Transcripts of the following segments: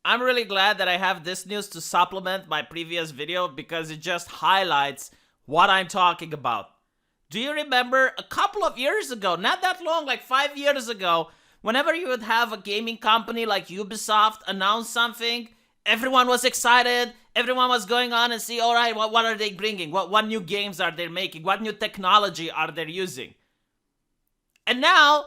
I'm really glad that I have this news to supplement my previous video because it just highlights what I'm talking about. Do you remember a couple of years ago, not that long, like 5 years ago, whenever you would have a gaming company like Ubisoft announce something, everyone was excited, everyone was going on and see, all right, what are they bringing? What new games are they making? What new technology are they using? And now,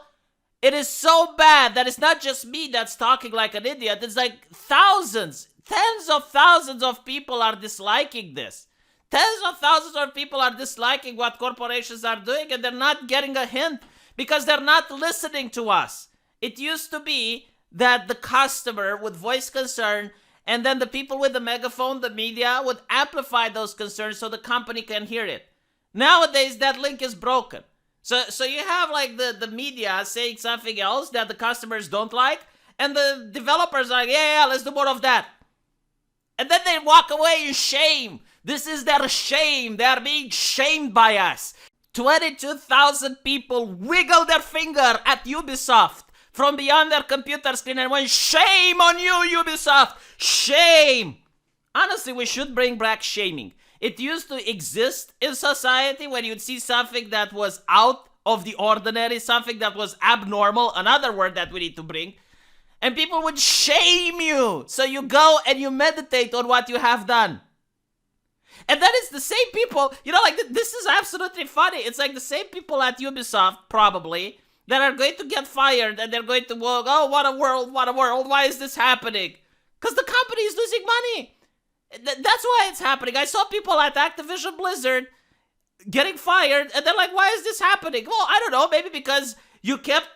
it is so bad that it's not just me that's talking like an idiot. It's like thousands, tens of thousands of people are disliking this. Tens of thousands of people are disliking what corporations are doing, and they're not getting a hint because they're not listening to us. It used to be that the customer would voice concern, and then the people with the megaphone, the media, would amplify those concerns so the company can hear it. Nowadays, that link is broken. So you have like the media saying something else that the customers don't like, and the developers are like, yeah, let's do more of that. And then they walk away in shame. This is their shame. They are being shamed by us. 22,000 people wiggle their finger at Ubisoft from beyond their computer screen and went, shame on you, Ubisoft! Shame! Honestly, we should bring back shaming. It used to exist in society when you'd see something that was out of the ordinary, something that was abnormal, another word that we need to bring, and people would shame you. So you go and you meditate on what you have done. And then it's the same people, like this is absolutely funny. It's like the same people at Ubisoft, probably, that are going to get fired and they're going to walk, oh, what a world, why is this happening? Because the company is losing money. That's why it's happening. I saw people at Activision Blizzard getting fired, and they're like, why is this happening? Well, I don't know, maybe because you kept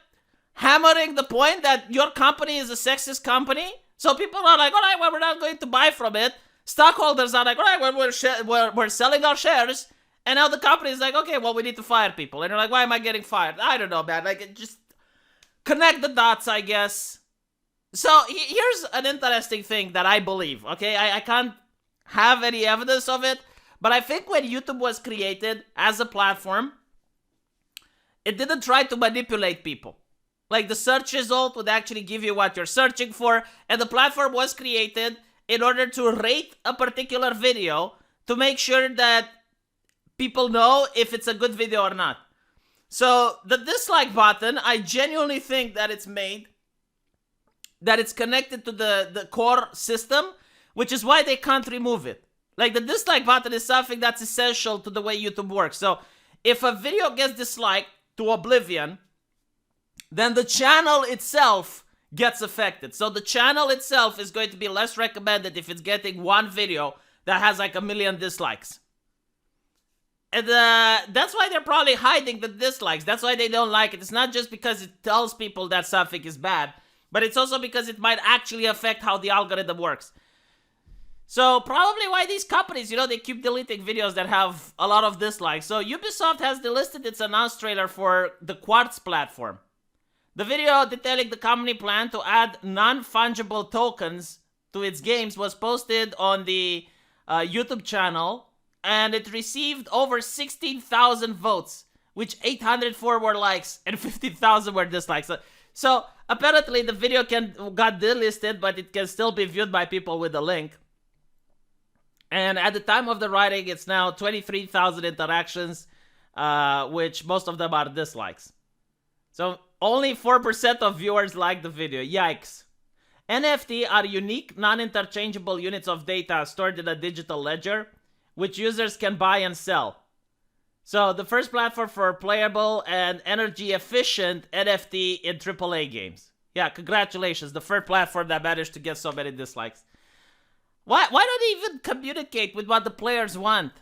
hammering the point that your company is a sexist company. So people are like, all right, well, we're not going to buy from it. Stockholders are like, all right, well, we're selling our shares. And now the company is like, okay, well, we need to fire people. And you're like, why am I getting fired? I don't know, man. Like, just connect the dots, I guess. So here's an interesting thing that I believe, okay? I can't have any evidence of it, but I think when YouTube was created as a platform, it didn't try to manipulate people. Like, the search result would actually give you what you're searching for, and the platform was created in order to rate a particular video to make sure that people know if it's a good video or not. So the dislike button, I genuinely think that it's connected to the core system, which is why they can't remove it. Like, the dislike button is something that's essential to the way YouTube works. So if a video gets disliked to oblivion, then the channel itself gets affected. So the channel itself is going to be less recommended if it's getting one video that has like 1 million dislikes. And that's why they're probably hiding the dislikes. That's why they don't like it. It's not just because it tells people that something is bad, but it's also because it might actually affect how the algorithm works. So probably why these companies, they keep deleting videos that have a lot of dislikes. So Ubisoft has delisted its announced trailer for the Quartz platform. The video detailing the company plan to add non-fungible tokens to its games was posted on the YouTube channel, and it received over 16,000 votes, which 804 were likes and 15,000 were dislikes. So apparently the video got delisted, but it can still be viewed by people with a link. And at the time of the writing, it's now 23,000 interactions, which most of them are dislikes. So only 4% of viewers like the video. Yikes. NFT are unique, non-interchangeable units of data stored in a digital ledger, which users can buy and sell. So the first platform for playable and energy-efficient NFT in AAA games. Yeah, congratulations. The first platform that managed to get so many dislikes. Why don't they even communicate with what the players want?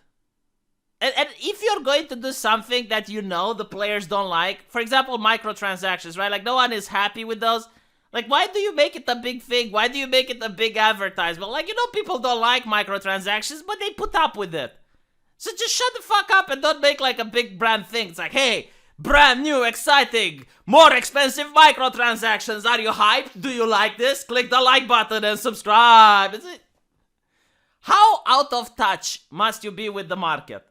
And if you're going to do something that the players don't like, for example, microtransactions, right? Like, no one is happy with those. Like, why do you make it a big thing? Why do you make it a big advertisement? Like, people don't like microtransactions, but they put up with it. So just shut the fuck up and don't make like a big brand thing. It's like, hey, brand new, exciting, more expensive microtransactions. Are you hyped? Do you like this? Click the like button and subscribe. Is it? How out of touch must you be with the market?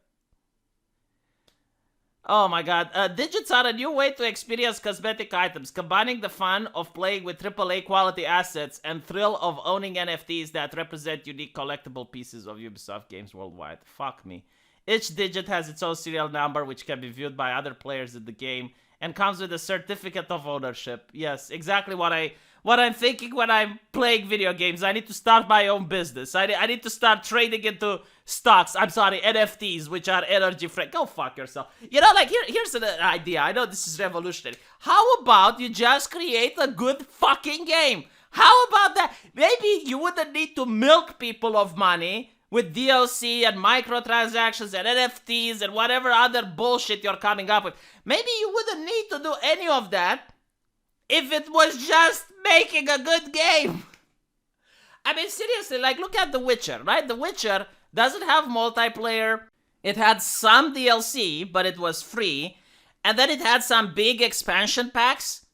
Oh my god. Digits are a new way to experience cosmetic items, combining the fun of playing with AAA quality assets and thrill of owning NFTs that represent unique collectible pieces of Ubisoft games worldwide. Fuck me. Each digit has its own serial number, which can be viewed by other players in the game, and comes with a certificate of ownership. Yes, exactly what I'm thinking when I'm playing video games. I need to start my own business. I need to start trading into stocks. I'm sorry, NFTs, which are energy free. Go fuck yourself. You know, like here's an idea. I know this is revolutionary. How about you just create a good fucking game? How about that? Maybe you wouldn't need to milk people of money with DLC and microtransactions and NFTs and whatever other bullshit you're coming up with. Maybe you wouldn't need to do any of that if it was just making a good game. I mean, seriously, like, look at The Witcher, right? The Witcher doesn't have multiplayer. It had some DLC, but it was free. And then it had some big expansion packs,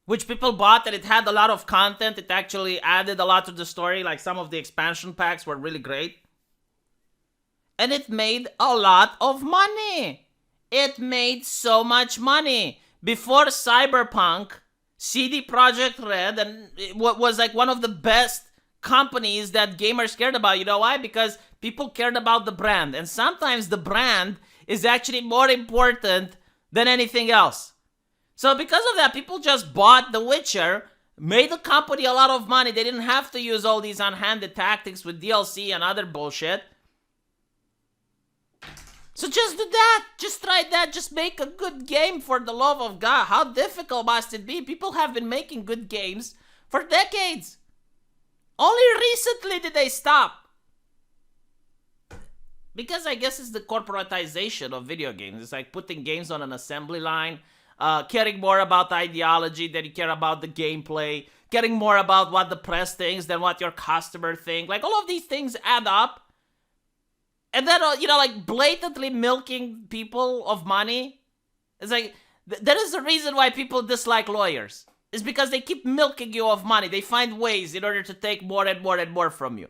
which people bought, and it had a lot of content. It actually added a lot to the story. Like, some of the expansion packs were really great. And it made a lot of money. It made so much money. Before Cyberpunk, CD Projekt Red, and it was like one of the best companies that gamers cared about. You know why? Because people cared about the brand. And sometimes the brand is actually more important than anything else. So because of that, people just bought The Witcher, made the company a lot of money. They didn't have to use all these unhanded tactics with DLC and other bullshit. So just do that. Just try that. Just make a good game, for the love of God. How difficult must it be? People have been making good games for decades. Only recently did they stop. Because I guess it's the corporatization of video games. It's like putting games on an assembly line, caring more about the ideology than you care about the gameplay, caring more about what the press thinks than what your customer thinks. Like, all of these things add up. And then, like, blatantly milking people of money. It's like, that is the reason why people dislike lawyers. It's because they keep milking you of money. They find ways in order to take more and more and more from you.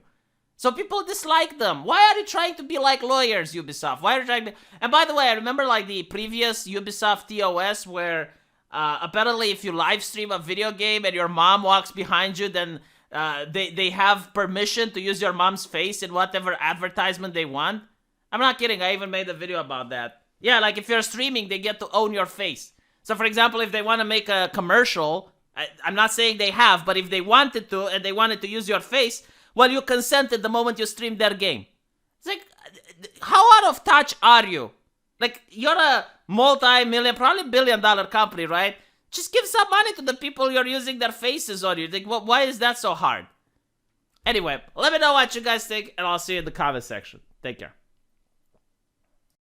So people dislike them. Why are you trying to be like lawyers, Ubisoft? Why are you trying to be... And by the way, I remember, like, the previous Ubisoft TOS where apparently if you live stream a video game and your mom walks behind you, then... they have permission to use your mom's face in whatever advertisement they want. I'm not kidding. I even made a video about that. Yeah, like if you're streaming, they get to own your face. So for example, if they want to make a commercial, I'm not saying they have, but if they wanted to and they wanted to use your face, well, you consented the moment you streamed their game. It's like, how out of touch are you? Like, you're a multi-million, probably billion-dollar company, right? Just give some money to the people you're using their faces on. You think, well, why is that so hard? Anyway, let me know what you guys think, and I'll see you in the comment section. Take care.